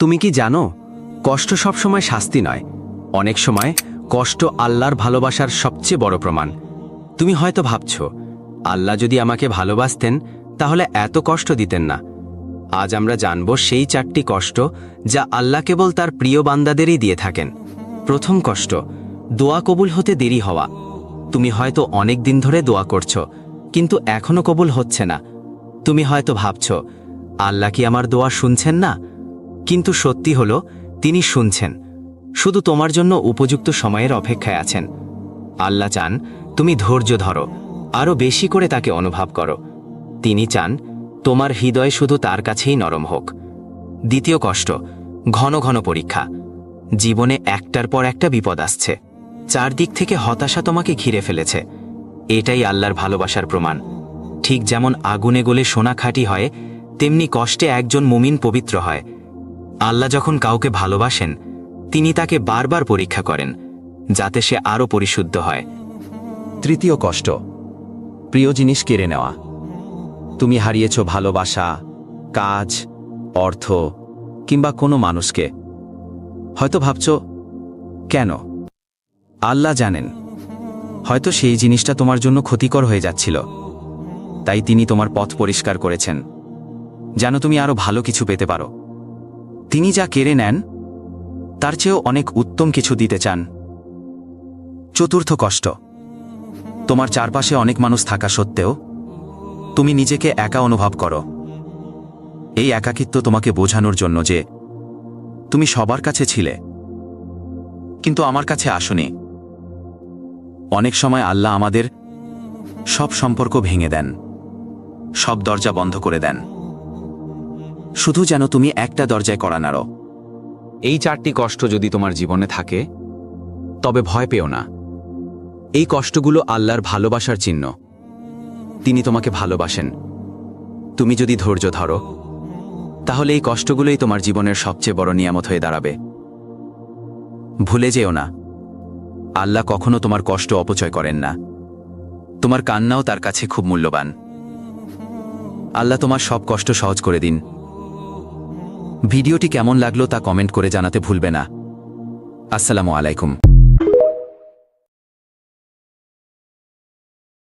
তুমি কি জানো, কষ্ট সবসময় শাস্তি নয়, অনেক সময় কষ্ট আল্লাহর ভালোবাসার সবচেয়ে বড় প্রমাণ। তুমি হয়তো ভাবছ, আল্লাহ যদি আমাকে ভালোবাসতেন তাহলে এত কষ্ট দিতেন না। আজ আমরা জানব সেই 4টি কষ্ট যা আল্লাহ কেবল তার প্রিয় বান্দাদেরই দিয়ে থাকেন। প্রথম কষ্ট, দোয়া কবুল হতে দেরি হওয়া। তুমি হয়তো অনেক দিন ধরে দোয়া করছো, কিন্তু এখনো কবুল হচ্ছে না। তুমি হয়তো ভাবছ, আল্লাহ কি আমার দোয়া শুনছেন না? কিন্তু সত্যি হলো, তিনি শুনছেন, শুধু তোমার জন্য উপযুক্ত সময়ের অপেক্ষায় আছেন। আল্লাহ চান তুমি ধৈর্য ধরো, আরও বেশি করে তাকে অনুভব করো। তিনি চান তোমার হৃদয় শুধু তার কাছেই নরম হোক। দ্বিতীয় কষ্ট, ঘন ঘন পরীক্ষা। জীবনে একটার পর একটা বিপদ আসছে, চারদিক থেকে হতাশা তোমাকে ঘিরে ফেলেছে। এটাই আল্লাহর ভালোবাসার প্রমাণ। ঠিক যেমন আগুনে গলে সোনা খাঁটি হয়, তেমনি কষ্টে একজন মুমিন পবিত্র হয়। আল্লাহ যখন কাউকে ভালোবাসেন, তিনি তাকে বারবার পরীক্ষা করেন, যাতে সে আরও পরিশুদ্ধ হয়। তৃতীয় কষ্ট, প্রিয় জিনিস কেড়ে নেওয়া। তুমি হারিয়েছ ভালোবাসা, কাজ, অর্থ কিংবা কোনো মানুষকে। হয়তো ভাবছ, কেন? আল্লাহ জানেন, হয়তো সেই জিনিসটা তোমার জন্য ক্ষতিকর হয়ে যাচ্ছিল, তাই তিনি তোমার পথ পরিষ্কার করেছেন, যেন তুমি আরও ভালো কিছু পেতে পারো। তিনি যা কেড়ে নেন, তার চেয়েও অনেক উত্তম কিছু দিতে চান। চতুর্থ কষ্ট, তোমার চারপাশে অনেক মানুষ থাকা সত্ত্বেও তুমি নিজেকে একা অনুভব করো। এই একাকিত্ব তোমাকে বোঝানোর জন্য যে তুমি সবার কাছে ছিলে, কিন্তু আমার কাছে আসোনি। অনেক সময় আল্লাহ আমাদের সব সম্পর্ক ভেঙে দেন, সব দরজা বন্ধ করে দেন, শুধু যেন তুমি একটা দরজায় কড়া নাড়ো। এই 4টি কষ্ট যদি তোমার জীবনে থাকে, তবে ভয় পেও না। এই কষ্টগুলো আল্লাহর ভালোবাসার চিহ্ন। তিনি তোমাকে ভালোবাসেন। তুমি যদি ধৈর্য ধরো, তাহলে এই কষ্টগুলোই তোমার জীবনের সবচেয়ে বড় নিয়ামত হয়ে দাঁড়াবে। ভুলে যেও না, আল্লাহ কখনো তোমার কষ্ট অপচয় করেন না। তোমার কান্নাও তার কাছে খুব মূল্যবান। আল্লাহ তোমার সব কষ্ট সহজ করে দিন। ভিডিওটি কেমন লাগলো তা কমেন্ট করে জানাতে ভুলবে না। আসসালামু আলাইকুম।